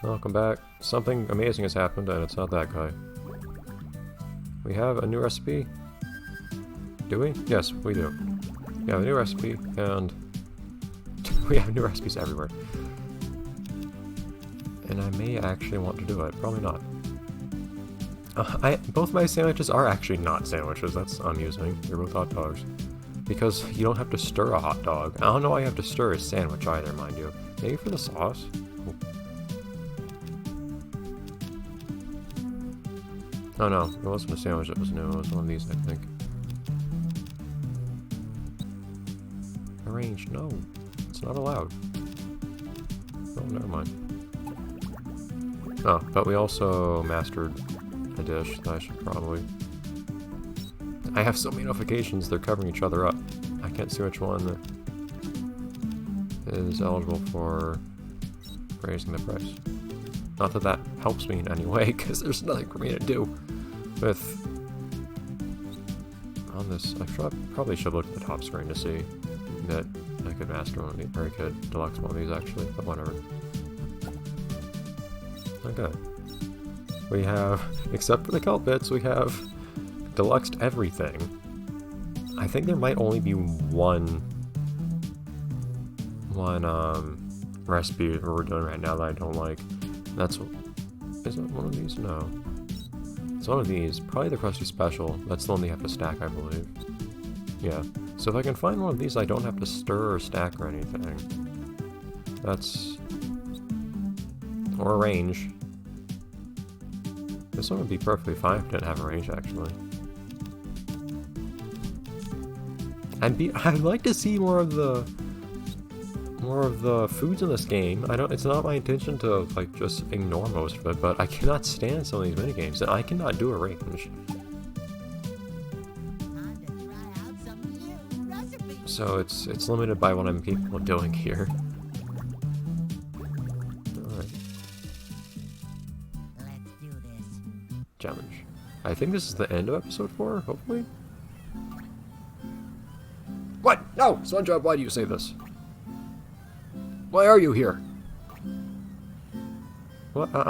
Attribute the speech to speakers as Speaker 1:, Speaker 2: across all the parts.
Speaker 1: Welcome back. Something amazing has happened, and it's not that guy. We have a new recipe. Do we? Yes, we do. We have a new recipe, and we have new recipes everywhere. And I may actually want to do it. Probably not. Both my sandwiches are actually not sandwiches. That's amusing. They're both hot dogs. Because you don't have to stir a hot dog. I don't know why you have to stir a sandwich either, mind you. Maybe for the sauce? Oh no, it wasn't a sandwich that was new. It was one of these, I think. Arrange. No. It's not allowed. Oh, never mind. Oh, but we also mastered a dish that I should probably... I have so many notifications, they're covering each other up. I can't see which one is eligible for raising the price. Not that that helps me in any way, because there's nothing for me to do with... On this, I probably should look at the top screen to see that I could master one of these, or I could deluxe one of these actually, but whatever. Okay. We have, except for the kelp bits, we have deluxed everything. I think there might only be one recipe that we're doing right now that I don't like. That's, is it one of these? No. It's one of these, probably the Krusty Special. That's the one you have to stack, I believe. Yeah. So if I can find one of these I don't have to stir or stack or anything. That's... Or arrange. This one would be perfectly fine if it didn't have a range, actually. I'd like to see more of the foods in this game. It's not my intention to like just ignore most of it, but I cannot stand some of these minigames, and I cannot do a range. So it's limited by what I'm capable of doing here. Alright.
Speaker 2: Let's do this.
Speaker 1: Challenge. I think this is the end of episode 4, hopefully? What? No! Spongebob, why do you say this? Why are you here? Well, I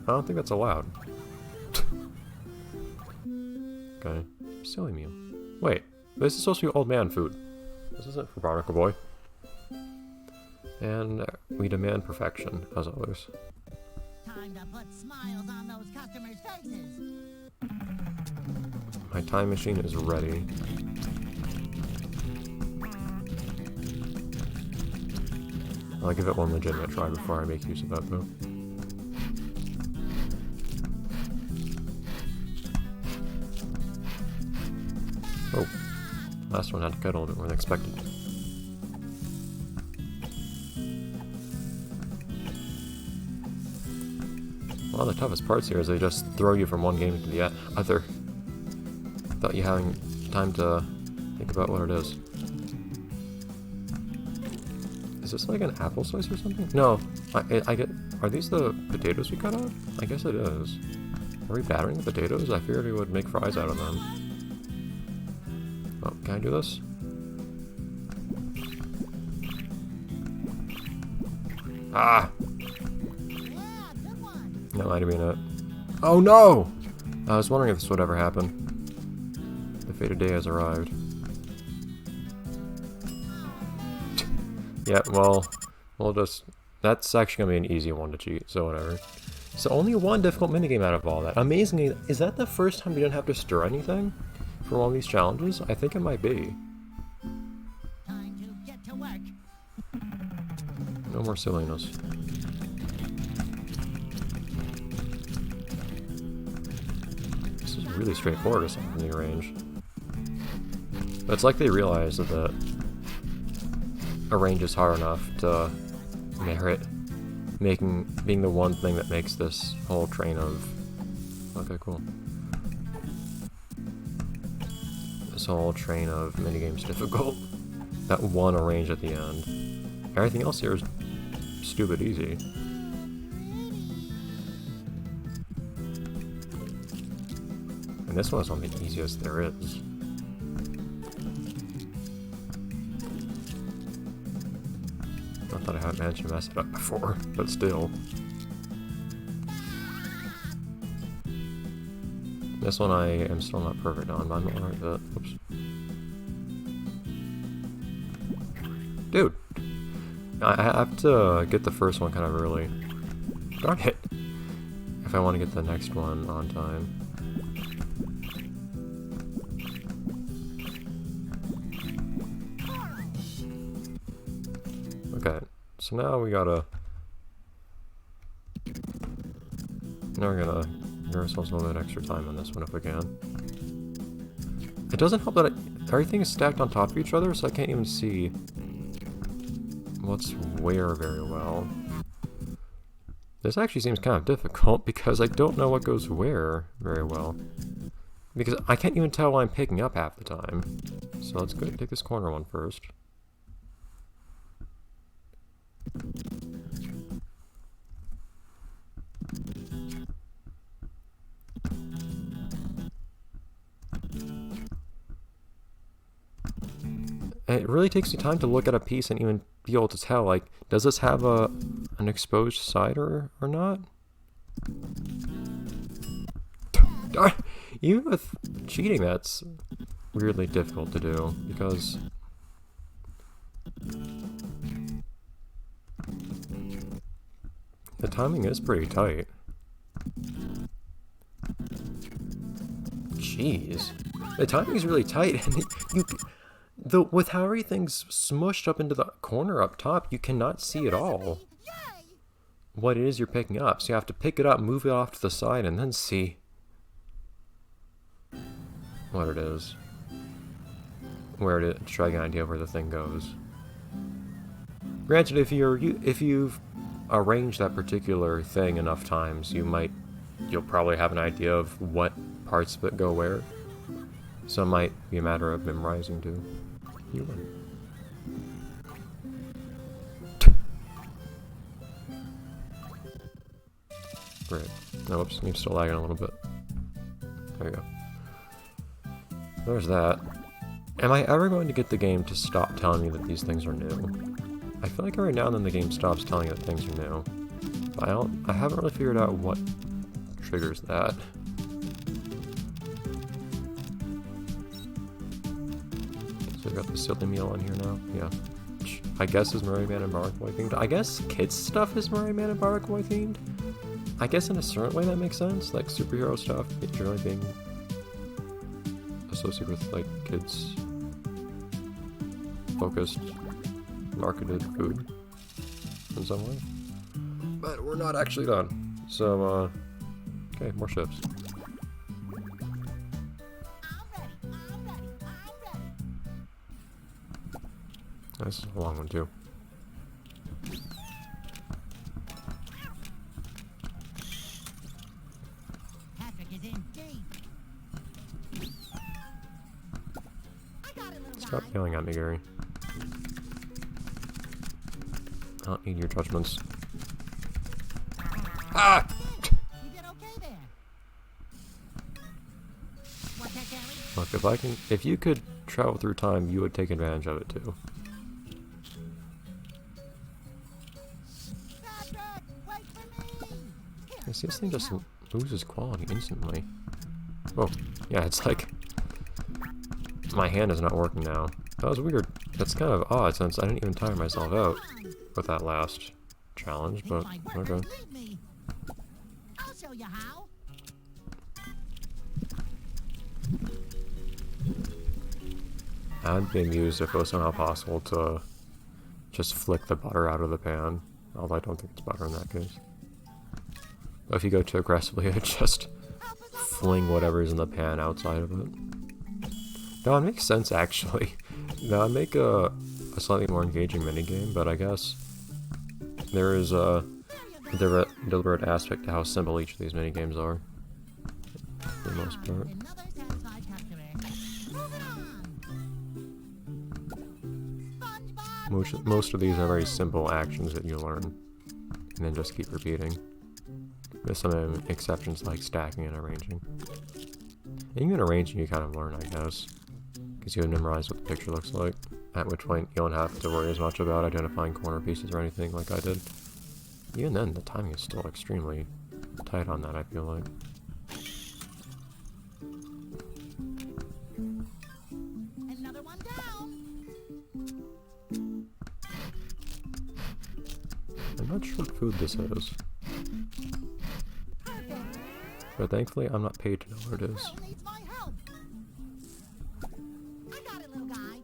Speaker 1: don't think that's allowed. Okay. Silly meal. Wait, this is supposed to be old man food. This isn't for Barnacle Boy. And we demand perfection, as always.
Speaker 2: Time to put smiles on those customers' faces.
Speaker 1: My time machine is ready. I'll give it one legitimate try before I make use of that, though. Oh, last one had to cut a little bit more than expected. One of the toughest parts here is they just throw you from one game to the other without you having time to think about what it is. Is this like an apple slice or something? No, I get... Are these the potatoes we cut off? I guess it is. Are we battering the potatoes? I figured we would make fries out of them. Oh, can I do this? Ah! That might have been it. Oh no! I was wondering if this would ever happen. The fated day has arrived. Yeah, well, we'll just... That's actually going to be an easy one to cheat, so whatever. So only one difficult minigame out of all that. Amazingly, is that the first time you didn't have to stir anything for one of these challenges? I think it might be.
Speaker 2: Time to get to work.
Speaker 1: No more silliness. This is really straightforward as something to arrange. But it's like they realized that a range is hard enough to merit being the one thing that makes this whole train of... Okay, cool. This whole train of minigames difficult. That one arrange at the end. Everything else here is stupid easy. And this one is one of the easiest there is. Not that I haven't managed to mess it up before, but still. This one I am still not perfect on, but I'm alright with it. Oops. Dude! I have to get the first one kind of early. Darn it! If I want to get the next one on time. Okay, so now we gotta... Now we're gonna give ourselves a little bit extra time on this one if we can. It doesn't help that everything is stacked on top of each other, so I can't even see what's where very well. This actually seems kind of difficult because I don't know what goes where very well. Because I can't even tell what I'm picking up half the time. So let's go take this corner one first. It really takes me time to look at a piece and even be able to tell, like, does this have an exposed side or not? Even with cheating, that's weirdly difficult to do, because the timing is pretty tight. Jeez. The timing is really tight, and with how everything's smushed up into the corner up top, you cannot see at all what it is you're picking up. So you have to pick it up, move it off to the side, and then see what it is. Where to try to get an idea of where the thing goes. Granted, if you've arranged that particular thing enough times, you'll probably have an idea of what parts of it go where. So it might be a matter of memorizing too. You win. Great. No, oops, I'm still lagging a little bit. There you go. There's that. Am I ever going to get the game to stop telling me that these things are new? I feel like every now and then the game stops telling you that things are new. But I haven't really figured out what triggers that. So we've got the silly meal on here now. Yeah. Which I guess is Merry Man and Barnacle themed. I guess kids stuff is Merry Man and Barnacle themed. I guess in a certain way that makes sense. Like superhero stuff generally being associated with like kids focused marketed food in some way. But we're not actually done. So okay, more ships. This is a long one too.
Speaker 2: Patrick is in deep. I got it, little
Speaker 1: Stop
Speaker 2: guy.
Speaker 1: yelling at me, Gary. I don't need your judgments. Ah!
Speaker 2: You did okay there. What's that, Gary?
Speaker 1: Look, if you could travel through time, you would take advantage of it too.
Speaker 2: Patrick, wait for me. Here,
Speaker 1: This
Speaker 2: let
Speaker 1: thing
Speaker 2: me
Speaker 1: just
Speaker 2: help.
Speaker 1: loses quality instantly. Oh, yeah, it's like my hand is not working now. That was weird. That's kind of odd since I didn't even tire myself out with that last challenge,
Speaker 2: If
Speaker 1: but
Speaker 2: my
Speaker 1: okay.
Speaker 2: workers leave me, I'll show you how.
Speaker 1: I'd be amused if it was somehow possible to just flick the butter out of the pan, although I don't think it's butter in that case. But if you go too aggressively, it just fling whatever's in the pan outside of it. No, it makes sense actually. That would make a slightly more engaging minigame, but I guess there is a deliberate aspect to how simple each of these minigames are, for the most part.
Speaker 2: Another satisfied customer. Moving on. SpongeBob.
Speaker 1: Most of these are very simple actions that you learn, and then just keep repeating. With some exceptions like stacking and arranging. And even arranging you kind of learn, I guess, because you have memorized what the picture looks like, at which point you don't have to worry as much about identifying corner pieces or anything like I did. Even then, the timing is still extremely tight on that, I feel like. food this is. But thankfully, I'm not paid to know what it is.
Speaker 2: Who needs my help? I got it, little guy.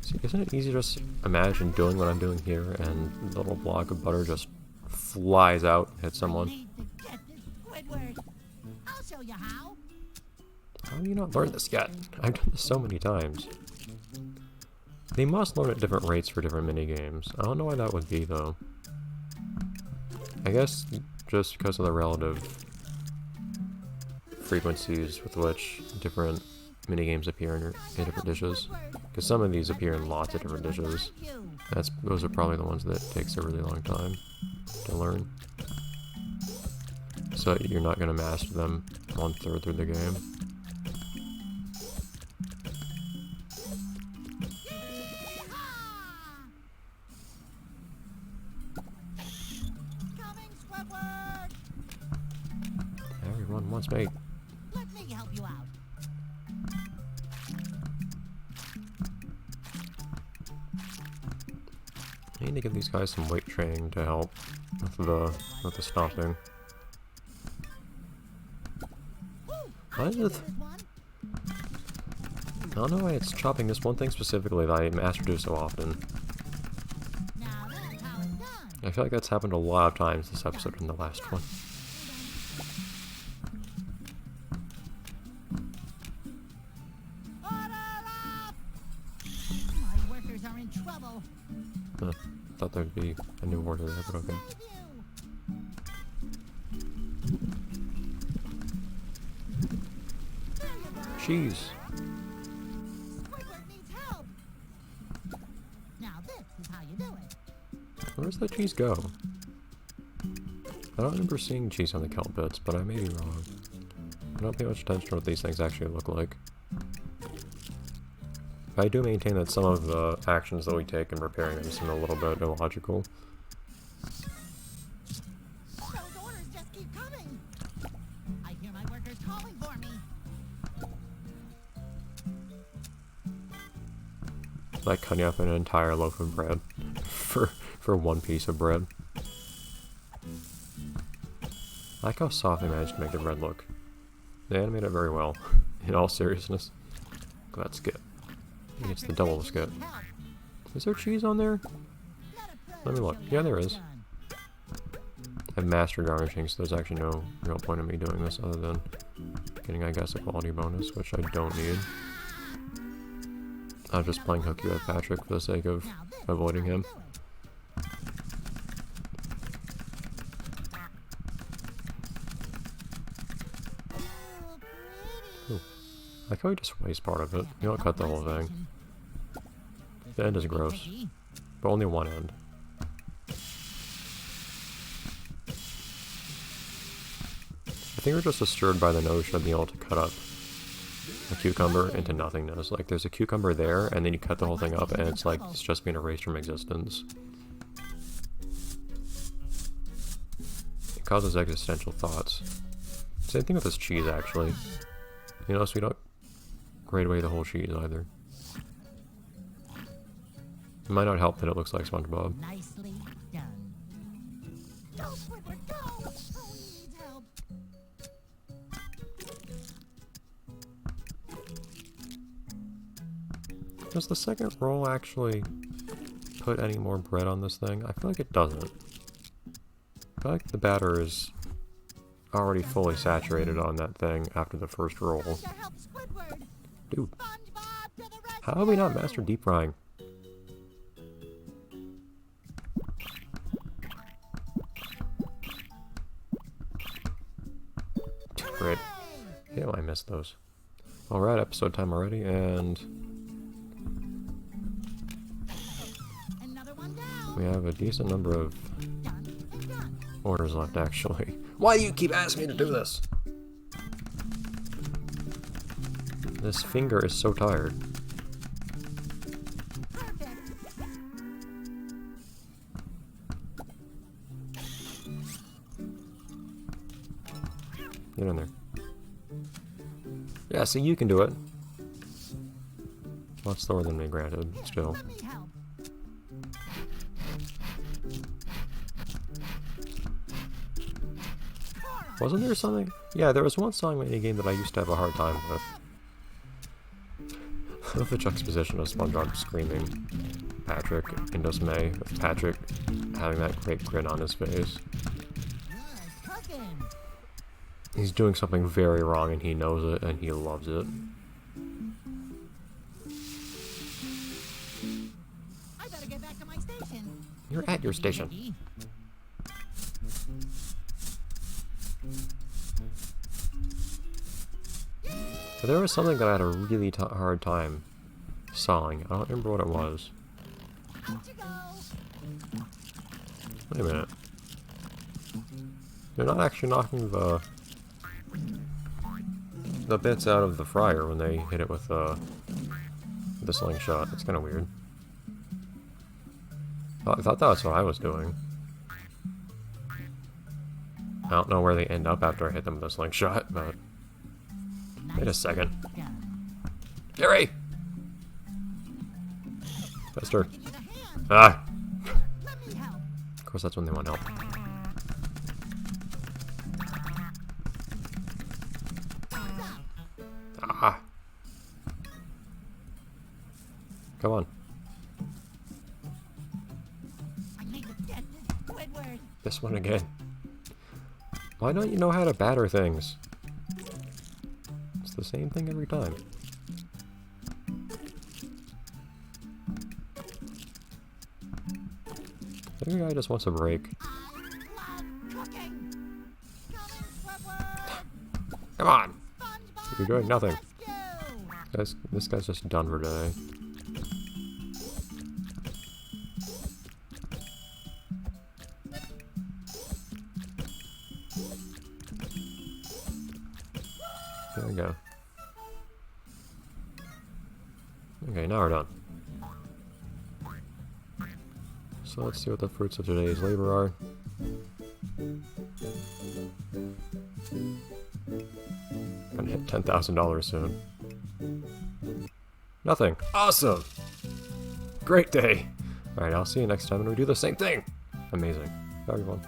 Speaker 1: See, isn't it easy to just imagine doing what I'm doing here and the little block of butter just flies out and hits someone?
Speaker 2: I need to get this Squidward. I'll show you how.
Speaker 1: How have you not learned this yet? I've done this so many times. They must learn at different rates for different minigames. I don't know why that would be, though. I guess just because of the relative frequencies with which different minigames appear in different dishes. Because some of these appear in lots of different dishes. Those are probably the ones that takes a really long time to learn. So you're not going to master them 1/3 through the game. Everyone wants me.
Speaker 2: Let me help you out.
Speaker 1: I need to give these guys some weight training to help with the stomping. Why is it? I don't know why it's chopping this one thing specifically that I master do so often.
Speaker 2: Now that's how it's done.
Speaker 1: I feel like that's happened a lot of times this episode and the last one.
Speaker 2: Order up! My workers are in trouble.
Speaker 1: I thought there'd be a new order there, but okay.
Speaker 2: Save you. There you go.
Speaker 1: Cheese!
Speaker 2: Squidward needs help. Now this is how you do it.
Speaker 1: Where does that cheese go? I don't remember seeing cheese on the kelp bits, but I may be wrong. I don't pay much attention to what these things actually look like. I do maintain that some of the actions that we take in preparing them seem a little bit illogical.
Speaker 2: Those orders just keep coming. I hear my workers calling for me.
Speaker 1: Like cutting up an entire loaf of bread for one piece of bread. I like how soft they managed to make the bread look. They animate it very well, in all seriousness. Glad skip. It's the double skip.
Speaker 2: Help.
Speaker 1: Is there cheese on there? Let me look. Yeah, there is. I've mastered garnishing, so there's actually no real point in me doing this other than getting, I guess, a quality bonus, which I don't need. I'm just playing hooky with Patrick for the sake of avoiding him. Ooh. I like how we just waste part of it. You don't cut the whole thing. The end is gross, but only one end. I think we're just assured by the notion of being able to cut up a cucumber into nothingness. Like, there's a cucumber there, and then you cut the whole thing up, and it's like it's just being erased from existence. It causes existential thoughts. Same thing with this cheese, actually. You notice we don't grade away the whole cheese either. It might not help that it looks like Spongebob.
Speaker 2: Nicely done. Go, Squidward, go! Oh, he needs help.
Speaker 1: Does the second roll actually put any more bread on this thing? I feel like it doesn't. I feel like the batter is already fully saturated on that thing after the first roll.
Speaker 2: To help Squidward.
Speaker 1: Dude,
Speaker 2: Spongebob to the rescue.
Speaker 1: how have we not mastered deep frying? Great. Yeah, I missed those. Alright, episode time already, and
Speaker 2: Another one down.
Speaker 1: we have a decent number of
Speaker 2: Done and done.
Speaker 1: orders left, actually. Why do you keep asking me to do this? This finger is so tired.
Speaker 2: Perfect.
Speaker 1: Get in there. Yeah, see, you can do it. Lot slower than me, granted, still.
Speaker 2: Let me help.
Speaker 1: Wasn't there something? Yeah, there was one song in a game that I used to have a hard time with. I love the juxtaposition of SpongeBob screaming Patrick in dismay, with Patrick having that great grin on his face.
Speaker 2: Good cooking.
Speaker 1: He's doing something very wrong and he knows it and he loves it.
Speaker 2: I better get back to my station.
Speaker 1: You're at your station.
Speaker 2: Mickey.
Speaker 1: But there was something that I had a really hard time sawing. I don't remember what it was.
Speaker 2: Out you go.
Speaker 1: Wait a minute. They're not actually knocking the bits out of the fryer when they hit it with the slingshot. It's kind of weird. I thought that's what I was doing. I don't know where they end up after I hit them with a slingshot, but... Wait a second. Gary! Faster.
Speaker 2: Give me the hand.
Speaker 1: Ah!
Speaker 2: Let me help.
Speaker 1: Of course that's when they want help. Ah! Come on.
Speaker 2: I need to get Squidward.
Speaker 1: This one again. Why don't you know how to batter things? It's the same thing every time. I think the guy just wants a break.
Speaker 2: I love cooking. Come in, Squidward.
Speaker 1: Come on!
Speaker 2: SpongeBob
Speaker 1: You're doing nothing.
Speaker 2: rescue.
Speaker 1: This guy's just done for today. There we go. Okay, now we're done. So let's see what the fruits of today's labor are. Gonna hit $10,000 soon. Nothing. Awesome! Great day! Alright, I'll see you next time when we do the same thing! Amazing. Bye everyone.